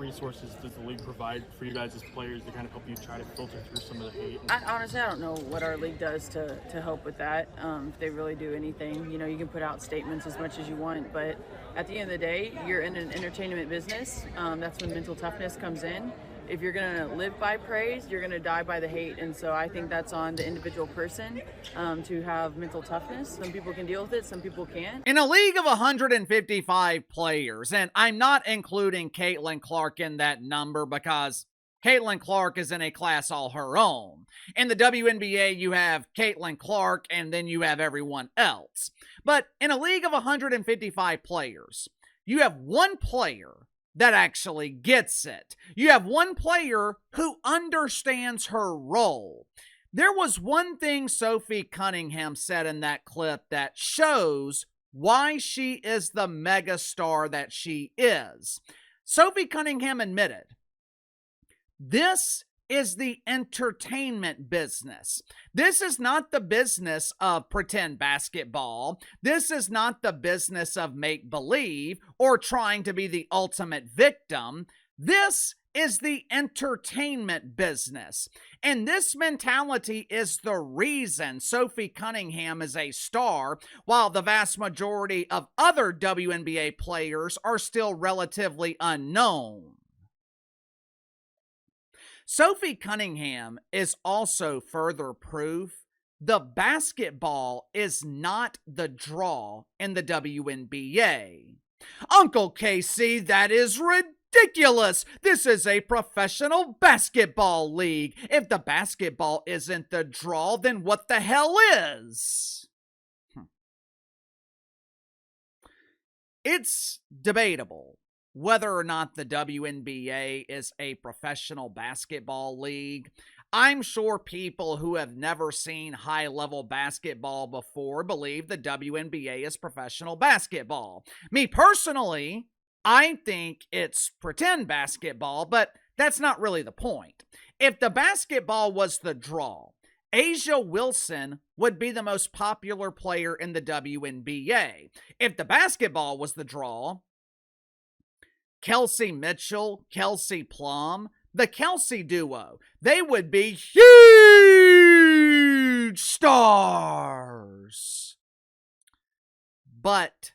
resources does the league provide for you guys as players to kind of help you try to filter through some of the hate? Honestly, I don't know what our league does to help with that. If they really do anything, you know, you can put out statements as much as you want, but at the end of the day, you're in an entertainment business. That's when mental toughness comes in. If you're going to live by praise, you're going to die by the hate. And so I think that's on the individual person to have mental toughness. Some people can deal with it, some people can't. In a league of 155 players, and I'm not including Caitlin Clark in that number because Caitlin Clark is in a class all her own. In the WNBA, you have Caitlin Clark and then you have everyone else. But in a league of 155 players, you have one player that actually gets it. You have one player who understands her role. There was one thing Sophie Cunningham said in that clip that shows why she is the megastar that she is. Sophie Cunningham admitted, this is the entertainment business. This is not the business of pretend basketball. This is not the business of make-believe or trying to be the ultimate victim. This is the entertainment business. And this mentality is the reason Sophie Cunningham is a star, while the vast majority of other WNBA players are still relatively unknown. Sophie Cunningham is also further proof the basketball is not the draw in the WNBA. Uncle KC, that is ridiculous. This is a professional basketball league. If the basketball isn't the draw, then what the hell is? It's debatable whether or not the WNBA is a professional basketball league. I'm sure people who have never seen high-level basketball before believe the WNBA is professional basketball. Me personally, I think it's pretend basketball, but that's not really the point. If the basketball was the draw, A'ja Wilson would be the most popular player in the WNBA. If the basketball was the draw, Kelsey Mitchell, Kelsey Plum, the Kelsey duo, they would be huge stars. But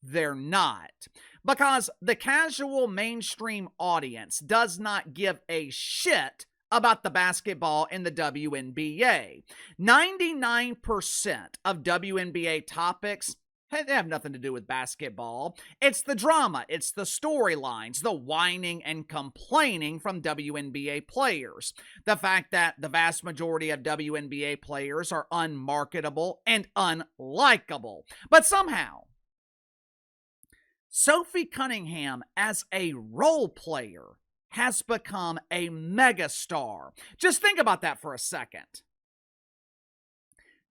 they're not, because the casual mainstream audience does not give a shit about the basketball in the WNBA. 99% of WNBA topics, they have nothing to do with basketball. It's the drama, it's the storylines, the whining and complaining from WNBA players. The fact that the vast majority of WNBA players are unmarketable and unlikable. But somehow, Sophie Cunningham as a role player has become a megastar. Just think about that for a second.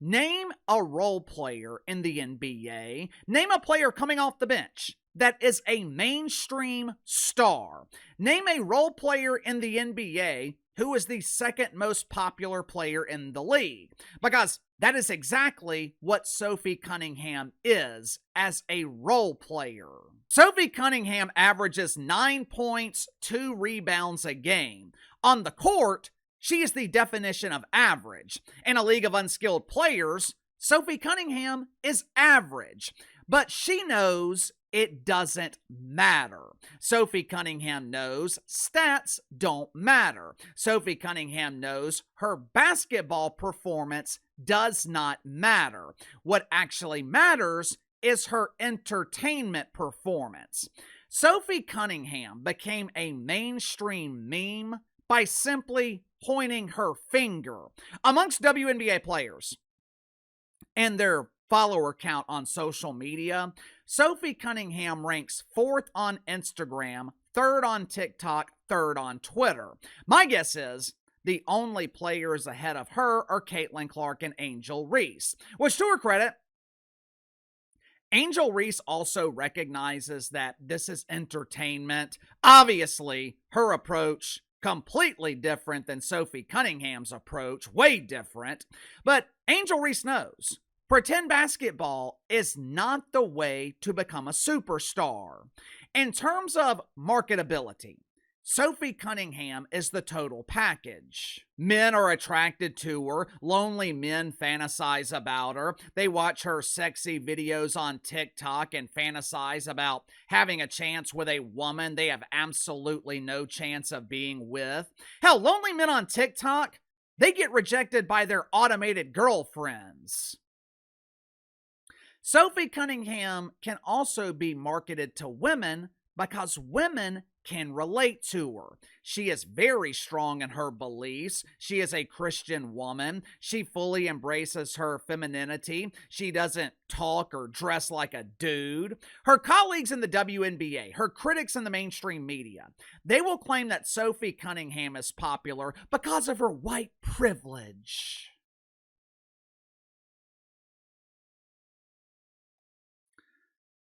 Name a role player in the NBA. Name a player coming off the bench that is a mainstream star. Name a role player in the NBA who is the second most popular player in the league. Because that is exactly what Sophie Cunningham is as a role player. Sophie Cunningham averages 9 points, 2 rebounds a game. On the court, she is the definition of average. In a league of unskilled players, Sophie Cunningham is average. But she knows it doesn't matter. Sophie Cunningham knows stats don't matter. Sophie Cunningham knows her basketball performance does not matter. What actually matters is her entertainment performance. Sophie Cunningham became a mainstream meme by simply pointing her finger. Amongst WNBA players and their follower count on social media, Sophie Cunningham ranks 4th on Instagram, 3rd on TikTok, 3rd on Twitter. My guess is the only players ahead of her are Caitlin Clark and Angel Reese, which, to her credit, Angel Reese also recognizes that this is entertainment. Obviously, her approach completely different than Sophie Cunningham's approach, way different. But Angel Reese knows pretend basketball is not the way to become a superstar. In terms of marketability, Sophie Cunningham is the total package. Men are attracted to her. Lonely men fantasize about her. They watch her sexy videos on TikTok and fantasize about having a chance with a woman they have absolutely no chance of being with. Hell, lonely men on TikTok, they get rejected by their automated girlfriends. Sophie Cunningham can also be marketed to women because women can relate to her. She is very strong in her beliefs. She is a Christian woman. She fully embraces her femininity. She doesn't talk or dress like a dude. Her colleagues in the WNBA, her critics in the mainstream media, they will claim that Sophie Cunningham is popular because of her white privilege.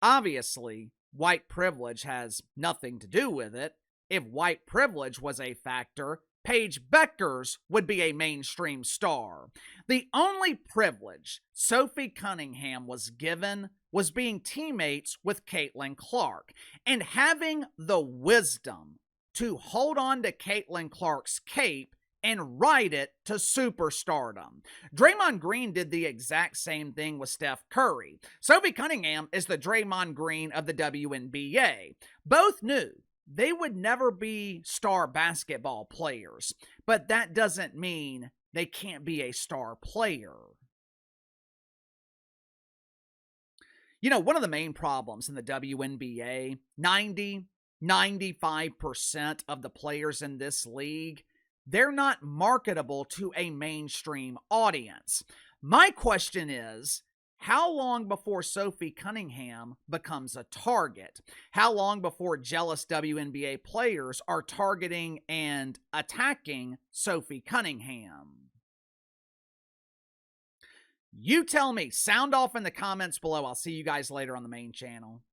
Obviously, white privilege has nothing to do with it. If white privilege was a factor, Paige Bueckers would be a mainstream star. The only privilege Sophie Cunningham was given was being teammates with Caitlin Clark and having the wisdom to hold on to Caitlin Clark's cape and ride it to superstardom. Draymond Green did the exact same thing with Steph Curry. Sophie Cunningham is the Draymond Green of the WNBA. Both knew they would never be star basketball players, but that doesn't mean they can't be a star player. You know, one of the main problems in the WNBA, 95% of the players in this league, they're not marketable to a mainstream audience. My question is, how long before Sophie Cunningham becomes a target? How long before jealous WNBA players are targeting and attacking Sophie Cunningham? You tell me. Sound off in the comments below. I'll see you guys later on the main channel.